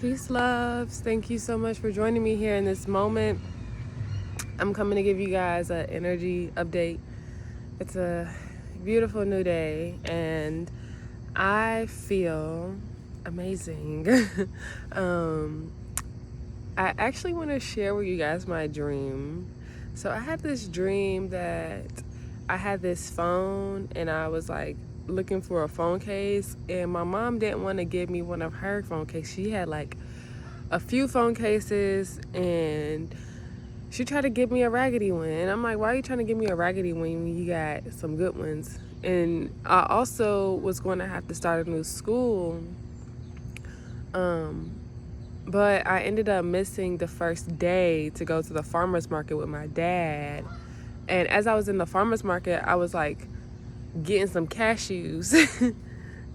Peace, loves. Thank you so much for joining me here in this moment. I'm coming to give you guys an energy update. It's a beautiful new day, and I feel amazing. um, I actually want to share with you guys my dream. So I had this dream that I had this phone, and I was like looking for a phone case, and my mom didn't want to give me one of her phone cases. She had like a few phone cases, and she tried to give me a raggedy one, and I'm like, why are you trying to give me a raggedy one when you got some good ones? And I also was going to have to start a new school, um but I ended up missing the first day to go to the farmer's market with my dad. And as I was in the farmer's market, I was like getting some cashews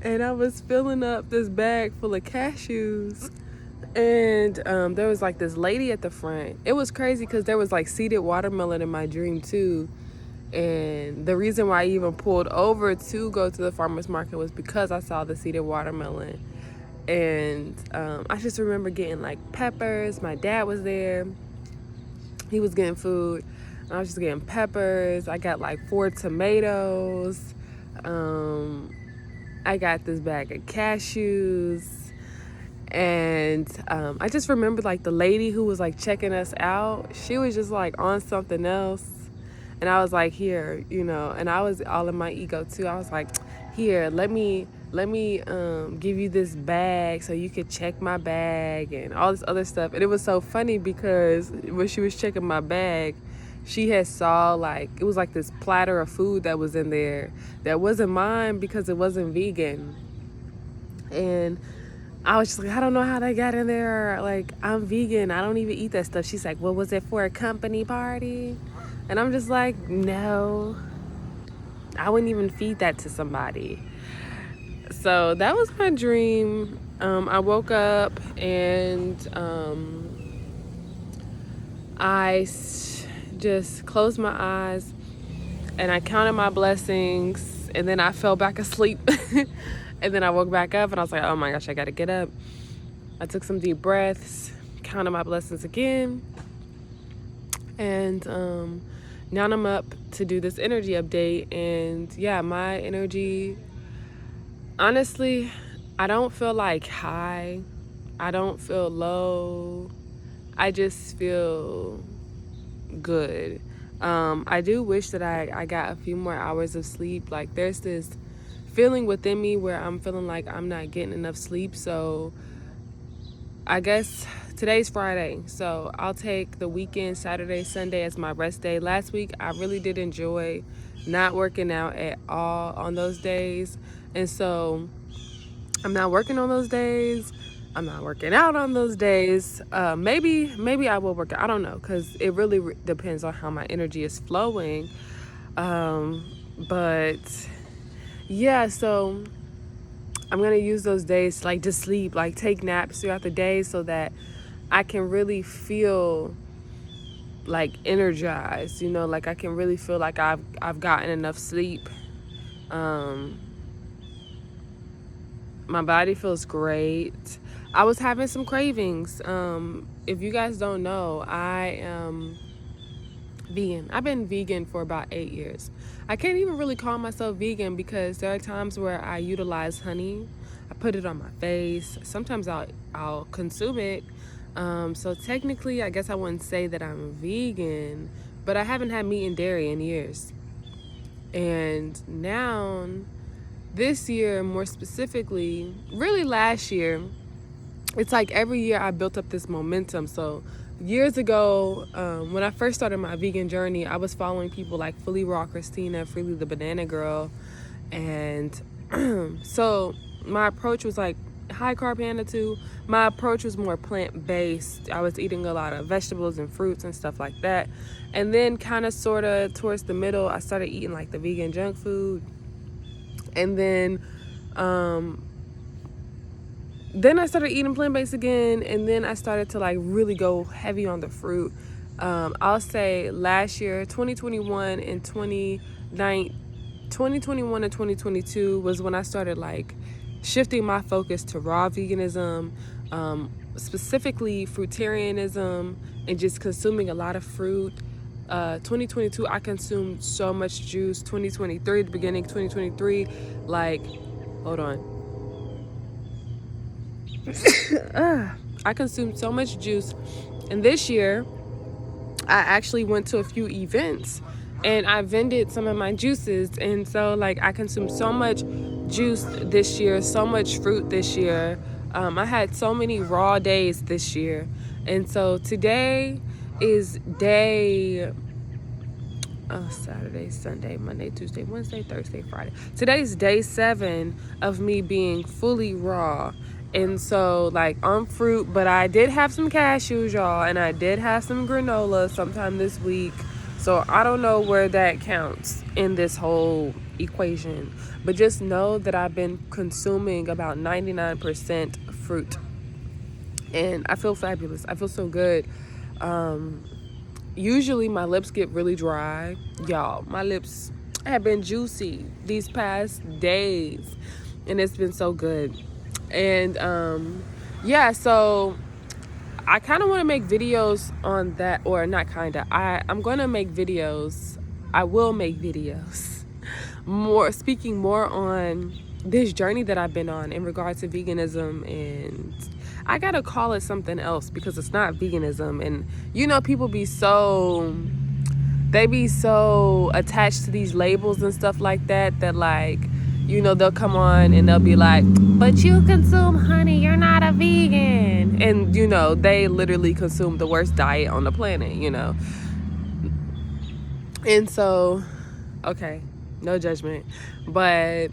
and I was filling up this bag full of cashews. And there was like this lady at the front. It was crazy because there was like seeded watermelon in my dream too. And the reason why I even pulled over to go to the farmer's market was because I saw the seeded watermelon. And I just remember getting like peppers. My dad was there. He was getting food. I was just getting peppers. I got like 4 tomatoes. I got this bag of cashews. And I just remember like the lady who was like checking us out, she was just like on something else. And I was like, here, and I was all in my ego too. I was like, here, let me give you this bag so you could check my bag and all this other stuff. And it was so funny because when she was checking my bag, she had saw like it was like this platter of food that was in there that wasn't mine because it wasn't vegan. And I was just like, I don't know how they got in there. Like, I'm vegan. I don't even eat that stuff. She's like, well, was it for a company party? And I'm just like, no, I wouldn't even feed that to somebody. So that was my dream. I woke up and just closed my eyes and I counted my blessings, and then I fell back asleep. And then I woke back up and I was like, oh my gosh, I gotta get up. I took some deep breaths, counted my blessings again. And now I'm up to do this energy update. And yeah, my energy, honestly, I don't feel like high. I don't feel low. I just feel good. I do wish that I got a few more hours of sleep. Like, there's this feeling within me where I'm feeling like I'm not getting enough sleep. So I guess today's Friday, so I'll take the weekend, Saturday, Sunday, as my rest day. Last week I really did enjoy not working out at all on those days, and so I'm not working on those days. I'm not working out on those days. Maybe I will work out. I don't know, because it really depends on how my energy is flowing. But yeah, so I'm gonna use those days to like just sleep, like take naps throughout the day so that I can really feel like energized, like I can really feel like I've gotten enough sleep. Um, my body feels great. I was having some cravings. If you guys don't know, I am vegan. I've been vegan for about 8 years. I can't even really call myself vegan because there are times where I utilize honey. I put it on my face. Sometimes I'll consume it. So technically, I guess I wouldn't say that I'm vegan, but I haven't had meat and dairy in years. And now, this year, more specifically, really last year, it's like every year I built up this momentum. So years ago, when I first started my vegan journey, I was following people like Fully Raw Christina, Freely the Banana Girl. And so my approach was like high carb Hannah too. My approach was more plant-based. I was eating a lot of vegetables and fruits and stuff like that. And then kind of sort of towards the middle, I started eating like the vegan junk food. And then I started eating plant-based again, and then I started to like really go heavy on the fruit. I'll say last year, 2021 and 2021 and 2022 was when I started like shifting my focus to raw veganism. specifically fruitarianism and just consuming a lot of fruit. 2022, I consumed so much juice. 2023, the beginning of 2023, like, hold on. I consumed so much juice. And this year, I actually went to a few events and I vended some of my juices. And so, like, I consumed so much juice this year, so much fruit this year. I had so many raw days this year. And so today is day Saturday, Sunday, Monday, Tuesday, Wednesday, Thursday, Friday. Today's day 7 of me being fully raw. And so, like, on fruit, but I did have some cashews, y'all, and I did have some granola sometime this week. So I don't know where that counts in this whole equation. But just know that I've been consuming about 99% fruit. And I feel fabulous. I feel so good. Usually my lips get really dry. Y'all, my lips have been juicy these past days. And it's been so good. And yeah, so I kind of want to make videos on that, or not kind of. I'm going to make videos. I will make videos speaking more on this journey that I've been on in regards to veganism. And I got to call it something else because it's not veganism. And you know, people be so attached to these labels and stuff like that, like, you know, they'll come on and they'll be like, but you consume honey, you're not a vegan. And, you know, they literally consume the worst diet on the planet, you know. And so, okay, no judgment. But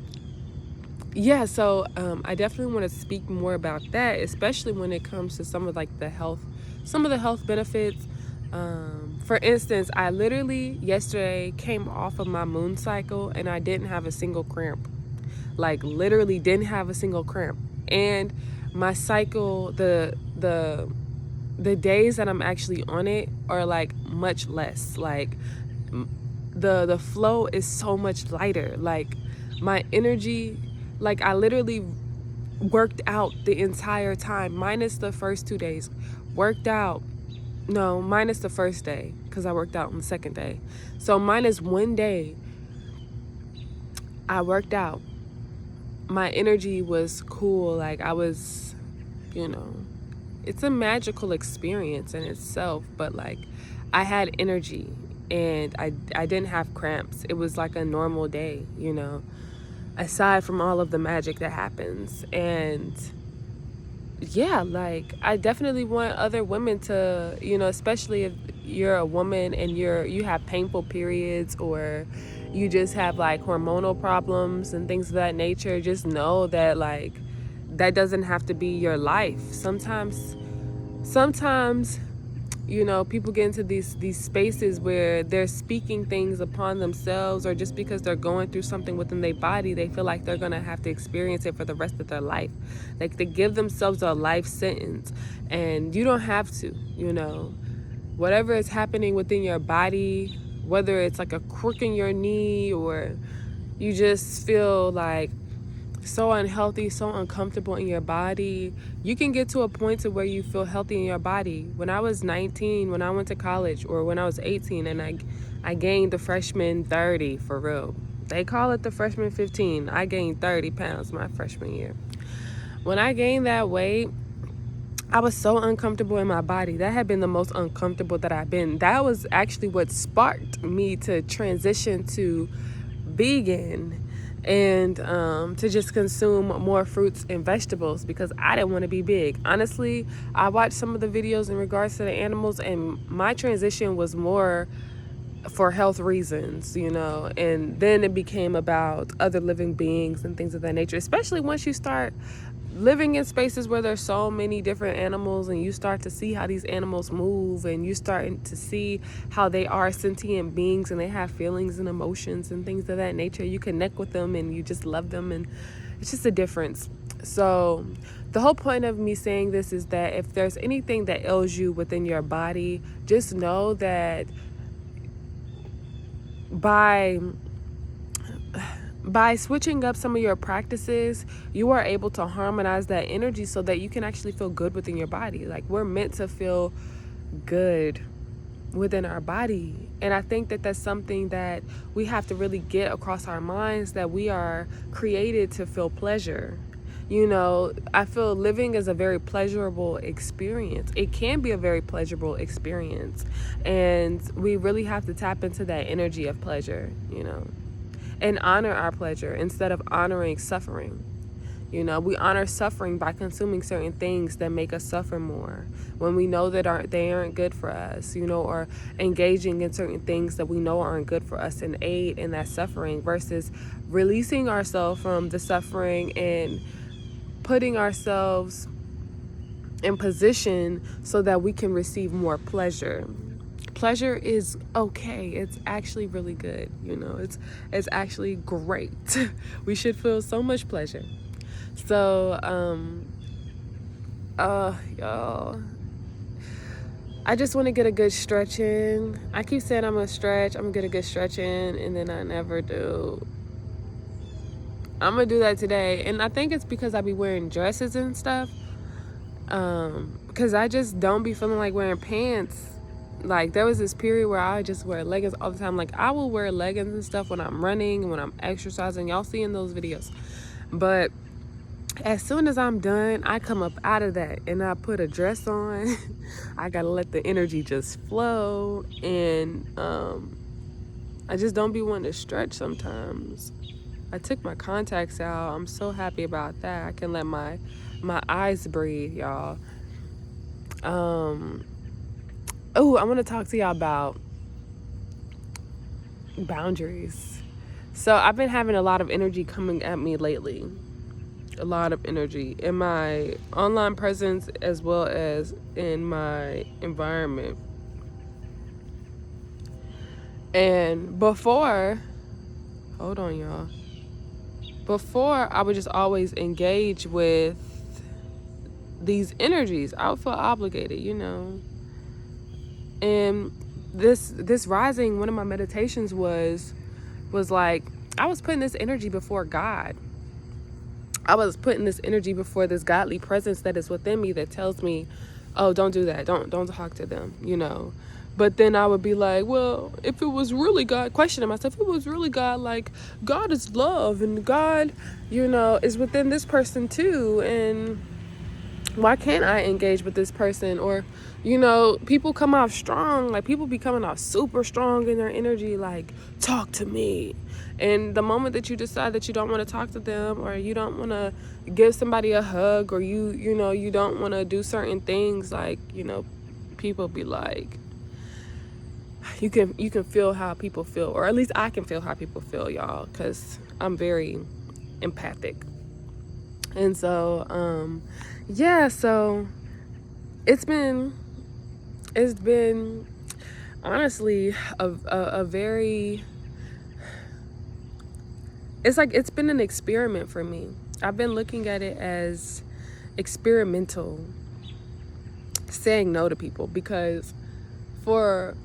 yeah, so I definitely want to speak more about that, especially when it comes to some of the health benefits. For instance, I literally yesterday came off of my moon cycle and I didn't have a single cramp. Like, literally didn't have a single cramp. And my cycle, the days that I'm actually on it are like much less. Like, the flow is so much lighter. Like, my energy, like, I literally worked out the entire time, minus the first 2 days. Minus the first day, because I worked out on the second day. So minus 1 day, I worked out. My energy was cool. Like, I was, you know, it's a magical experience in itself, but like, I had energy and I didn't have cramps. It was like a normal day, you know, aside from all of the magic that happens. And yeah, like, I definitely want other women to, you know, especially if you're a woman and you have painful periods, or you just have like hormonal problems and things of that nature, just know that, like, that doesn't have to be your life. Sometimes, you know, people get into these spaces where they're speaking things upon themselves, or just because they're going through something within their body, they feel like they're going to have to experience it for the rest of their life. Like, they give themselves a life sentence, and you don't have to, you know. Whatever is happening within your body, whether it's like a crook in your knee, or you just feel like so unhealthy, so uncomfortable in your body, you can get to a point to where you feel healthy in your body. When I was 19, when I went to college, or when I was 18 and I gained the freshman 30, for real. They call it the freshman 15. I gained 30 pounds my freshman year. When I gained that weight, I was so uncomfortable in my body. That had been the most uncomfortable that I've been. That was actually what sparked me to transition to vegan, and to just consume more fruits and vegetables, because I didn't want to be big. Honestly, I watched some of the videos in regards to the animals, and my transition was more for health reasons, you know, and then it became about other living beings and things of that nature, especially once you start living in spaces where there's so many different animals, and you start to see how these animals move, and you start to see how they are sentient beings and they have feelings and emotions and things of that nature. You connect with them and you just love them, and it's just a difference. So the whole point of me saying this is that if there's anything that ails you within your body, just know that by by switching up some of your practices, you are able to harmonize that energy so that you can actually feel good within your body. Like, we're meant to feel good within our body. And I think that that's something that we have to really get across our minds, that we are created to feel pleasure. You know, I feel living is a very pleasurable experience. It can be a very pleasurable experience. And we really have to tap into that energy of pleasure, you know, and honor our pleasure instead of honoring suffering. You know, we honor suffering by consuming certain things that make us suffer more when we know that they aren't good for us, you know, or engaging in certain things that we know aren't good for us and aid in that suffering, versus releasing ourselves from the suffering and putting ourselves in position so that we can receive more pleasure. Pleasure is okay. It's actually really good, you know. It's actually great. We should feel so much pleasure. So, y'all, I just want to get a good stretch in. I keep saying I'm gonna stretch, I'm gonna get a good stretch in, and then I never do. I'm gonna do that today, and I think it's because I be wearing dresses and stuff. Because I just don't be feeling like wearing pants. Like, there was this period where I just wear leggings all the time. Like, I will wear leggings and stuff when I'm running and when I'm exercising. Y'all see in those videos. But as soon as I'm done, I come up out of that and I put a dress on. I gotta let the energy just flow, and I just don't be wanting to stretch sometimes. I took my contacts out. I'm so happy about that. I can let my eyes breathe, y'all. I want to talk to y'all about boundaries. So I've been having a lot of energy coming at me lately. A lot of energy in my online presence as well as in my environment. And before, hold on, y'all. Before, I would just always engage with these energies. I would feel obligated, you know. And this rising, one of my meditations was like, I was putting this energy before God. I was putting this energy before this godly presence that is within me that tells me, oh, don't do that. Don't talk to them, you know. But then I would be like, well, if it was really God, questioning myself, if it was really God, like, God is love and God, you know, is within this person too. And why can't I engage with this person? Or, you know, people come off strong. Like, people be coming off super strong in their energy, like, talk to me. And the moment that you decide that you don't want to talk to them, or you don't want to give somebody a hug, or you know, you don't want to do certain things, like, you know, people be like, you can feel how people feel, or at least I can feel how people feel, y'all, because I'm very empathic. And so, yeah, so it's been honestly a very, it's like, it's been an experiment for me. I've been looking at it as experimental, saying no to people, because for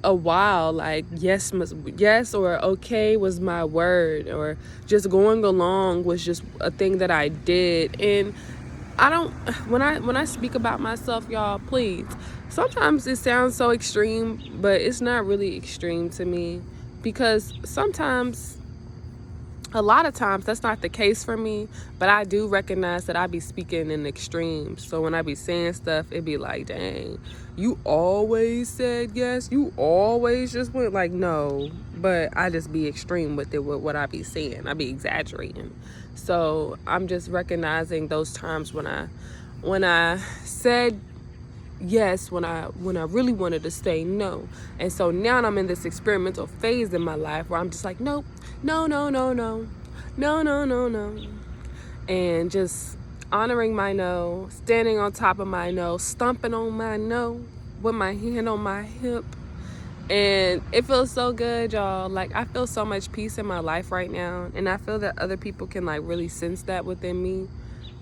a while, like, yes or okay was my word, or just going along was just a thing that I did. And I don't, when I speak about myself, y'all, please, sometimes it sounds so extreme, but it's not really extreme to me, because sometimes, a lot of times, that's not the case for me. But I do recognize that I be speaking in extremes. So when I be saying stuff, it be like, dang, you always said yes, you always just went, like, no. But I just be extreme with it, with what I be saying. I be exaggerating. So I'm just recognizing those times when I said yes, when I really wanted to say no. And so now I'm in this experimental phase in my life where I'm just like, nope, no, and just honoring my no, standing on top of my no, stomping on my no with my hand on my hip. And it feels so good, y'all. Like, I feel so much peace in my life right now, and I feel that other people can, like, really sense that within me.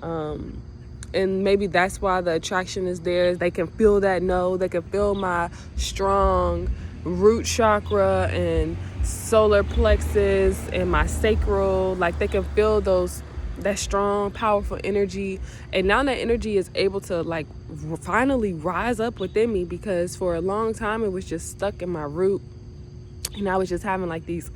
And maybe that's why the attraction is there. They can feel that no. They can feel my strong root chakra and solar plexus and my sacral. Like, they can feel that strong, powerful energy. And now that energy is able to like finally rise up within me, because for a long time it was just stuck in my root, and I was just having like these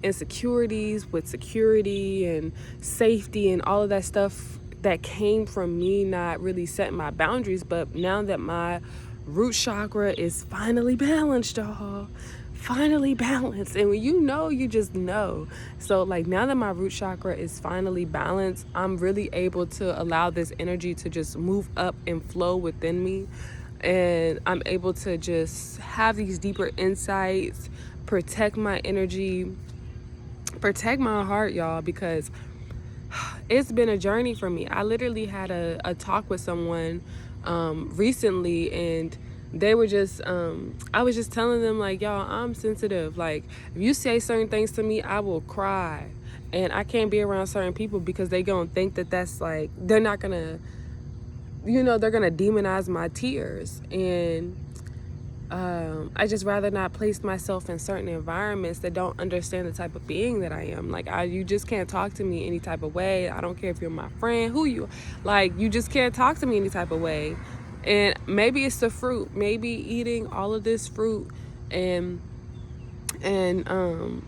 insecurities with security and safety and all of that stuff that came from me not really setting my boundaries. But now that my root chakra is finally balanced, y'all, finally balanced, and when you just know. So like, now that my root chakra is finally balanced, I'm really able to allow this energy to just move up and flow within me, and I'm able to just have these deeper insights, protect my energy, protect my heart, y'all, because it's been a journey for me. I literally had a talk with someone recently, and they were just I was just telling them like, y'all, I'm sensitive. Like, if you say certain things to me, I will cry, and I can't be around certain people because they gonna think that that's like, they're not gonna, they're gonna demonize my tears. And I just rather not place myself in certain environments that don't understand the type of being that I am. Like, you just can't talk to me any type of way. I don't care if you're my friend, you just can't talk to me any type of way. And maybe it's the fruit. Maybe eating all of this fruit and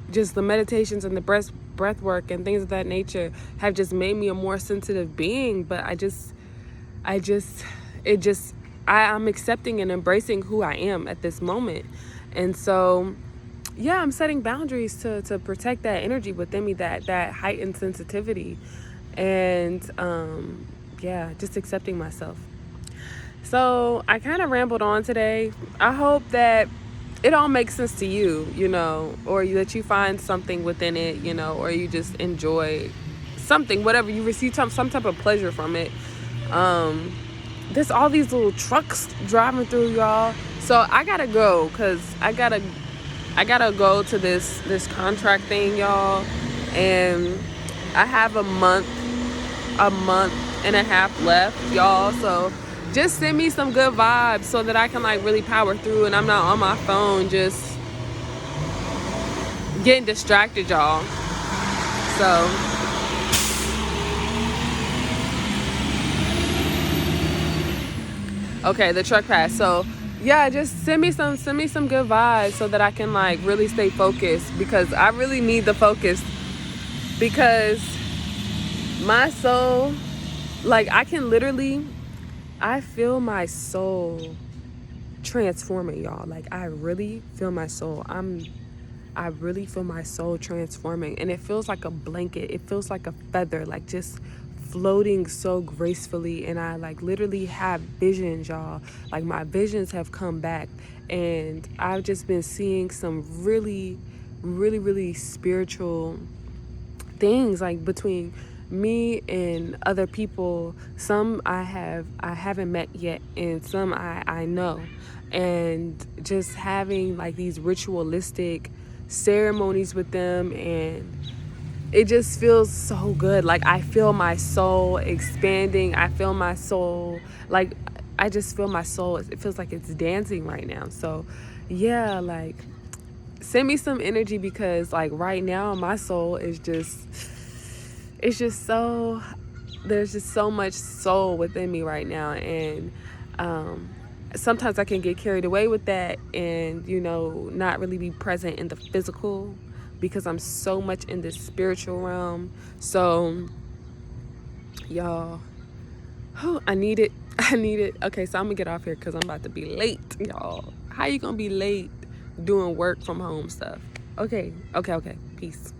just the meditations and the breath work and things of that nature have just made me a more sensitive being. But I'm accepting and embracing who I am at this moment. And so, yeah, I'm setting boundaries to protect that energy within me, that heightened sensitivity. And, just accepting myself. So I kind of rambled on today. I hope that it all makes sense to you, or that you find something within it, or you just enjoy something, whatever, you receive some type of pleasure from it. There's all these little trucks driving through, y'all. So I gotta go, because I gotta go to this contract thing, y'all. And I have a month and a half left, y'all. So just send me some good vibes so that I can like really power through, and I'm not on my phone just getting distracted, y'all. So okay, the truck passed. So yeah, just send me some good vibes so that I can like really stay focused, because I really need the focus, because my soul, like, I feel my soul transforming, y'all. Like, I really feel my soul. I really feel my soul transforming, and it feels like a blanket. It feels like a feather, like just floating so gracefully. And I like literally have visions, y'all. Like, my visions have come back, and I've just been seeing some really, really, really spiritual things, like between me and other people. Some I haven't met yet, and some I know. And just having like these ritualistic ceremonies with them, and it just feels so good. Like, I feel my soul expanding. I feel my soul, like, I just feel my soul, it feels like it's dancing right now. So yeah, like, send me some energy, because like right now my soul is just, it's just so, there's just so much soul within me right now. And sometimes I can get carried away with that, and not really be present in the physical, because I'm so much in the spiritual realm. So y'all, I need it. Okay, so I'm gonna get off here because I'm about to be late, y'all. How you gonna be late doing work from home stuff? Okay, peace.